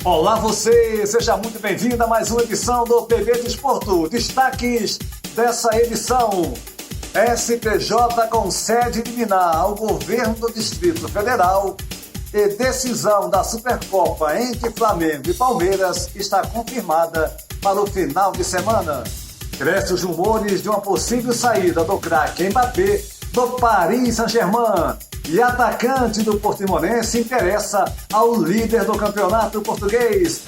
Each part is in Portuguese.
Olá você, seja muito bem-vindo a mais uma edição do PB Desporto. Destaques dessa edição: STJ concede liminar ao governo do Distrito Federal e decisão da Supercopa entre Flamengo e Palmeiras está confirmada para o final de semana. Crescem os rumores de uma possível saída do craque Mbappé do Paris Saint-Germain. E atacante do Portimonense interessa ao líder do campeonato português.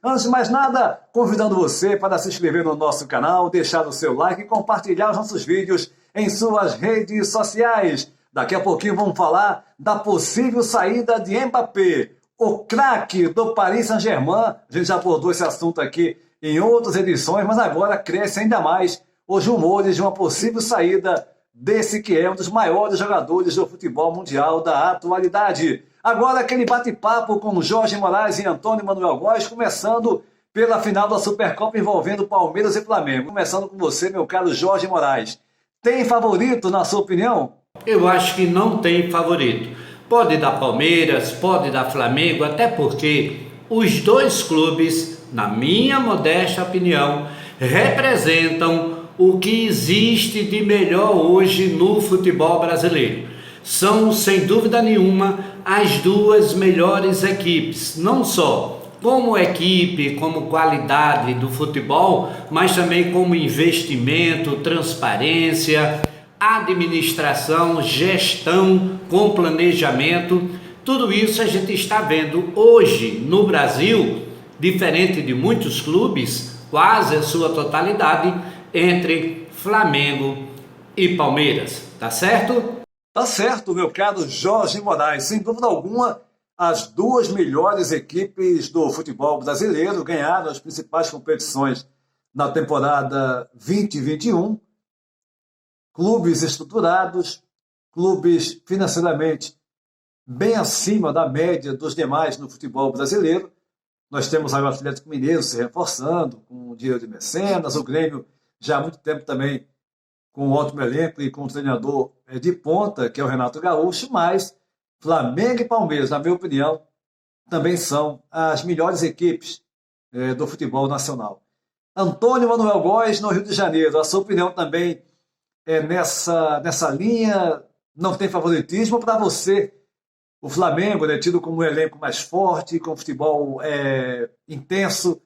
Antes de mais nada, convidando você para se inscrever no nosso canal, deixar o seu like e compartilhar os nossos vídeos em suas redes sociais. Daqui a pouquinho vamos falar da possível saída de Mbappé, o craque do Paris Saint-Germain. A gente já abordou esse assunto aqui em outras edições, mas agora cresce ainda mais os rumores de uma possível saída desse que é um dos maiores jogadores do futebol mundial da atualidade. Agora aquele bate-papo com Jorge Moraes e Antônio Manuel Góes, começando pela final da Supercopa envolvendo Palmeiras e Flamengo. Começando com você, meu caro Jorge Moraes. Tem favorito, na sua opinião? Eu acho que não tem favorito. Pode dar Palmeiras, pode dar Flamengo, até porque os dois clubes, na minha modesta opinião, representam o que existe de melhor hoje no futebol brasileiro. São, sem dúvida nenhuma, as duas melhores equipes, não só como equipe, como qualidade do futebol, mas também como investimento, transparência, administração, gestão, com planejamento. Tudo isso a gente está vendo hoje no Brasil, diferente de muitos clubes, quase a sua totalidade, entre Flamengo e Palmeiras, tá certo? Tá certo, meu caro Jorge Moraes. Sem dúvida alguma, as duas melhores equipes do futebol brasileiro ganharam as principais competições na temporada 2021. Clubes estruturados, clubes financeiramente bem acima da média dos demais no futebol brasileiro. Nós temos aí o Atlético Mineiro se reforçando com o dinheiro de mecenas, o Grêmio já há muito tempo também com um ótimo elenco e com um treinador de ponta, que é o Renato Gaúcho, mas Flamengo e Palmeiras, na minha opinião, também são as melhores equipes do futebol nacional. Antônio Manuel Góes, no Rio de Janeiro, a sua opinião também é nessa linha? Não tem favoritismo para você? O Flamengo, tido como um elenco mais forte, com futebol intenso,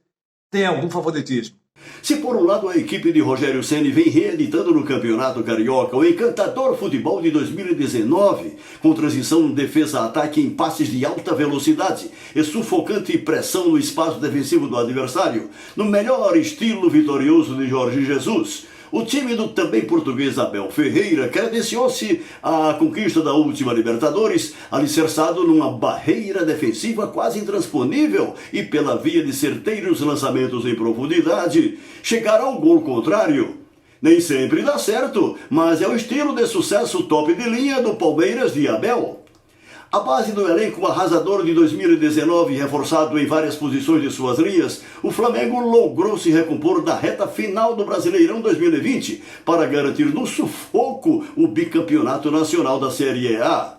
tem algum favoritismo? Se por um lado a equipe de Rogério Ceni vem reeditando no Campeonato Carioca o encantador futebol de 2019, com transição defesa-ataque em passes de alta velocidade e sufocante pressão no espaço defensivo do adversário, no melhor estilo vitorioso de Jorge Jesus, o time do também português Abel Ferreira credenciou-se à conquista da última Libertadores, alicerçado numa barreira defensiva quase intransponível e pela via de certeiros lançamentos em profundidade, chegar ao gol contrário. Nem sempre dá certo, mas é o estilo de sucesso top de linha do Palmeiras de Abel. A base do elenco arrasador de 2019, reforçado em várias posições de suas linhas, o Flamengo logrou se recompor da reta final do Brasileirão 2020 para garantir no sufoco o bicampeonato nacional da Série A.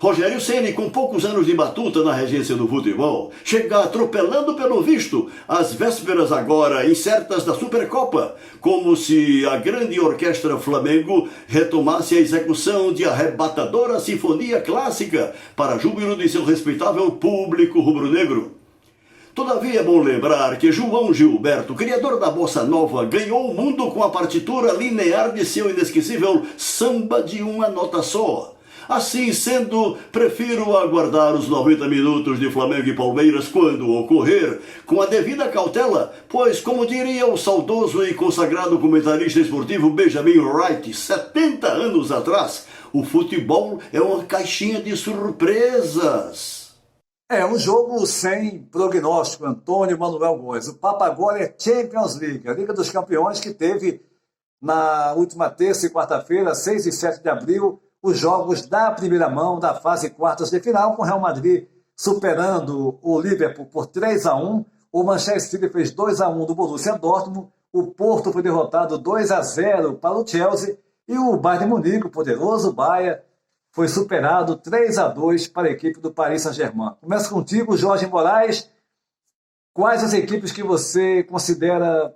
Rogério Ceni, com poucos anos de batuta na regência do futebol, chega atropelando pelo visto às vésperas agora incertas da Supercopa, como se a grande orquestra Flamengo retomasse a execução de arrebatadora sinfonia clássica para júbilo de seu respeitável público rubro-negro. Todavia é bom lembrar que João Gilberto, criador da Bossa Nova, ganhou o mundo com a partitura linear de seu inesquecível Samba de uma Nota Só. Assim sendo, prefiro aguardar os 90 minutos de Flamengo e Palmeiras quando ocorrer, com a devida cautela, pois, como diria o saudoso e consagrado comentarista esportivo Benjamin Wright, 70 anos atrás, o futebol é uma caixinha de surpresas. É um jogo sem prognóstico, Antônio Manuel Góes. O papo agora é Champions League, a Liga dos Campeões, que teve na última terça e quarta-feira, 6 e 7 de abril, os jogos da primeira mão da fase quartas de final, com o Real Madrid superando o Liverpool por 3-1. O Manchester City fez 2-1 do Borussia Dortmund. O Porto foi derrotado 2-0 para o Chelsea. E o Bayern de Munique, o poderoso Bayern, foi superado 3-2 para a equipe do Paris Saint-Germain. Começo contigo, Jorge Moraes. Quais as equipes que você considera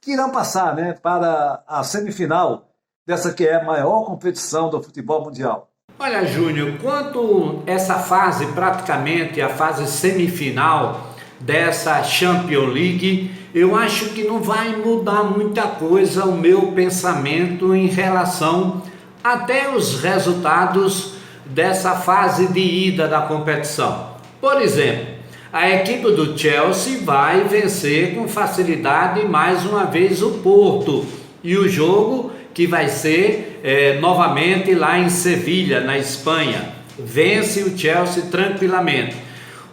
que irão passar, né, para a semifinal dessa que é a maior competição do futebol mundial? Olha, Júnior, quanto essa fase, praticamente a fase semifinal dessa Champions League, eu acho que não vai mudar muita coisa o meu pensamento em relação até os resultados dessa fase de ida da competição. Por exemplo, a equipe do Chelsea vai vencer com facilidade mais uma vez o Porto, e o jogo que vai ser novamente lá em Sevilha, na Espanha. Vence o Chelsea tranquilamente.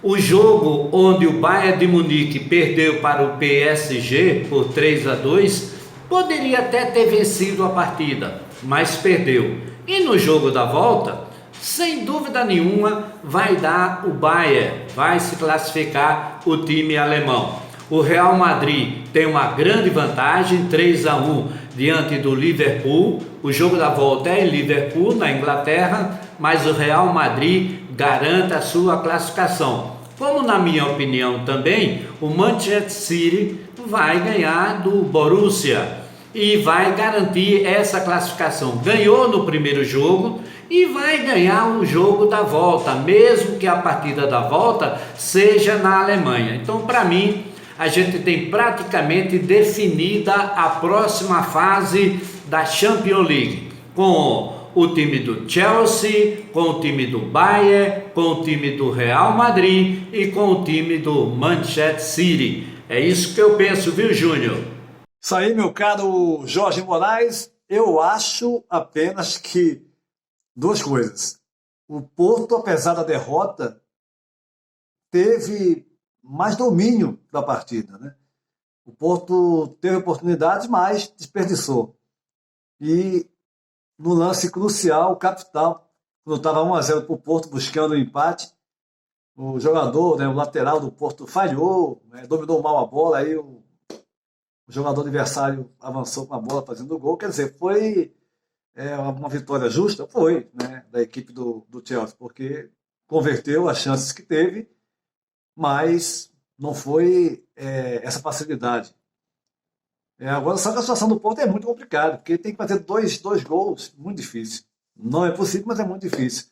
O jogo onde o Bayern de Munique perdeu para o PSG por 3-2, poderia até ter vencido a partida, mas perdeu. E no jogo da volta, sem dúvida nenhuma, vai dar o Bayern, vai se classificar o time alemão. O Real Madrid tem uma grande vantagem, 3-1 diante do Liverpool. O jogo da volta é em Liverpool, na Inglaterra, mas o Real Madrid garante a sua classificação. Como na minha opinião também, o Manchester City vai ganhar do Borussia e vai garantir essa classificação. Ganhou no primeiro jogo e vai ganhar o jogo da volta, mesmo que a partida da volta seja na Alemanha. Então, para mim, a gente tem praticamente definida a próxima fase da Champions League, com o time do Chelsea, com o time do Bayern, com o time do Real Madrid e com o time do Manchester City. É isso que eu penso, viu, Júnior? Isso aí, meu caro Jorge Moraes. Eu acho apenas que duas coisas. O Porto, apesar da derrota, teve mais domínio da partida, né? O Porto teve oportunidades, mas desperdiçou. E no lance crucial, capital, quando estava 1-0 para o Porto buscando o empate, o jogador, né, o lateral do Porto falhou, né, dominou mal a bola, aí o jogador adversário avançou com a bola fazendo o gol. Quer dizer, foi uma vitória justa? Foi, né, da equipe do Chelsea, porque converteu as chances que teve, mas não foi essa facilidade. Agora, só que a situação do Porto é muito complicada, porque tem que fazer dois gols, muito difícil. Não é possível, mas é muito difícil.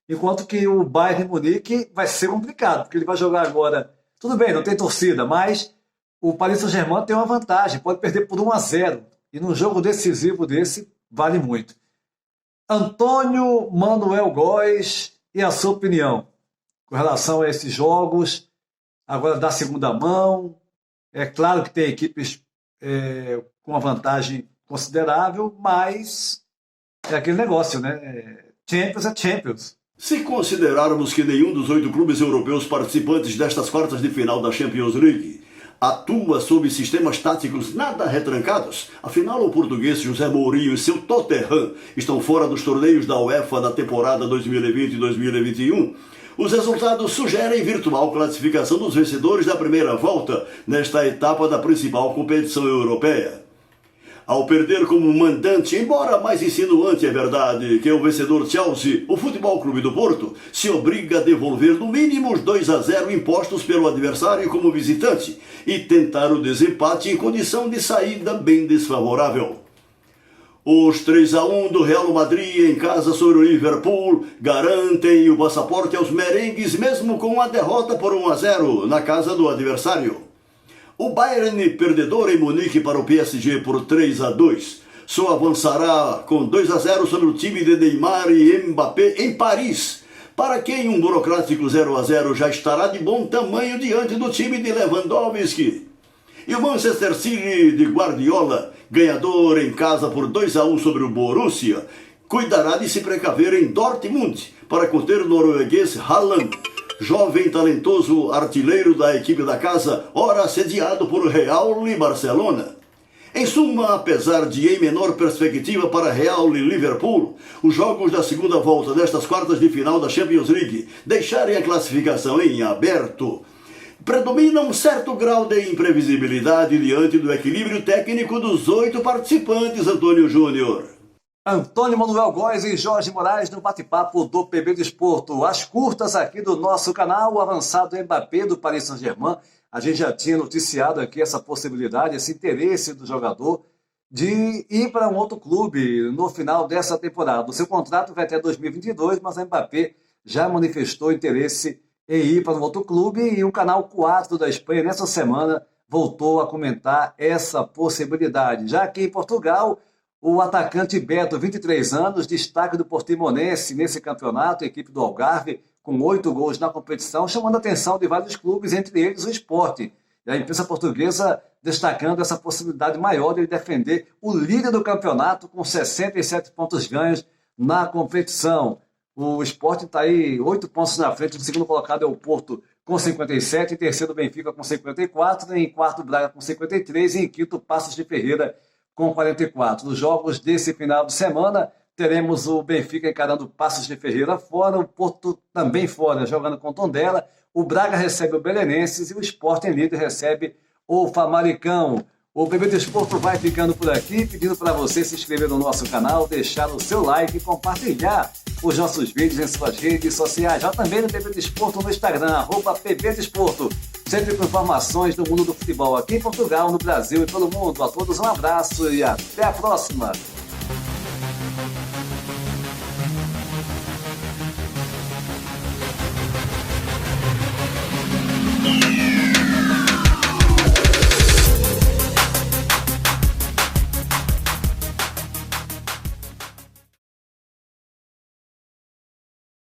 Enquanto que o Bayern de Munique vai ser complicado, porque ele vai jogar agora, tudo bem, não tem torcida, mas o Paris Saint-Germain tem uma vantagem, pode perder por 1-0, e num jogo decisivo desse, vale muito. Antônio Manuel Góes, e a sua opinião com relação a esses jogos, agora da segunda mão? É claro que tem equipes com uma vantagem considerável, mas é aquele negócio, né? Champions é Champions. Se considerarmos que nenhum dos 8 clubes europeus participantes destas quartas de final da Champions League atua sob sistemas táticos nada retrancados, afinal o português José Mourinho e seu Tottenham estão fora dos torneios da UEFA da temporada 2020-2021, os resultados sugerem virtual classificação dos vencedores da primeira volta nesta etapa da principal competição europeia. Ao perder como mandante, embora mais insinuante é verdade que o vencedor Chelsea, o Futebol Clube do Porto, se obriga a devolver no mínimo os 2-0 impostos pelo adversário como visitante e tentar o desempate em condição de saída bem desfavorável. Os 3-1 do Real Madrid em casa sobre o Liverpool garantem o passaporte aos merengues mesmo com a derrota por 1-0 na casa do adversário. O Bayern, perdedor em Munique para o PSG por 3-2, só avançará com 2-0 sobre o time de Neymar e Mbappé em Paris, para quem um burocrático 0-0 já estará de bom tamanho diante do time de Lewandowski. E o Manchester City de Guardiola, ganhador em casa por 2-1 sobre o Borussia, cuidará de se precaver em Dortmund para conter o norueguês Haaland, jovem talentoso artilheiro da equipe da casa, ora assediado por Real e Barcelona. Em suma, apesar de em menor perspectiva para Real e Liverpool, os jogos da segunda volta destas quartas de final da Champions League deixarem a classificação em aberto, predomina um certo grau de imprevisibilidade diante do equilíbrio técnico dos 8 participantes, Antônio Júnior. Antônio Manuel Góes e Jorge Moraes no bate-papo do PB Desporto. As curtas aqui do nosso canal, o avançado Mbappé do Paris Saint-Germain. A gente já tinha noticiado aqui essa possibilidade, esse interesse do jogador de ir para um outro clube no final dessa temporada. O seu contrato vai até 2022, mas o Mbappé já manifestou interesse em ir para um outro clube e o canal 4 da Espanha, nessa semana, voltou a comentar essa possibilidade. Já aqui em Portugal, o atacante Beto, 23 anos, destaque do Portimonense nesse campeonato, equipe do Algarve, com 8 gols na competição, chamando a atenção de vários clubes, entre eles o Sport. E a imprensa portuguesa destacando essa possibilidade maior de ele defender o líder do campeonato com 67 pontos ganhos na competição. O Sport está aí 8 pontos na frente, o segundo colocado é o Porto com 57, em terceiro o Benfica com 54, em quarto o Braga com 53 e em quinto o Paços de Ferreira com 44. Nos jogos desse final de semana, teremos o Benfica encarando o Paços de Ferreira fora, o Porto também fora, jogando com o Tondela, o Braga recebe o Belenenses e o Sport em líder recebe o Famalicão. O PB Desporto vai ficando por aqui, pedindo para você se inscrever no nosso canal, deixar o seu like e compartilhar os nossos vídeos em suas redes sociais. Já também no PB Desporto no Instagram, @PB Desporto. Sempre com informações do mundo do futebol aqui em Portugal, no Brasil e pelo mundo. A todos um abraço e até a próxima!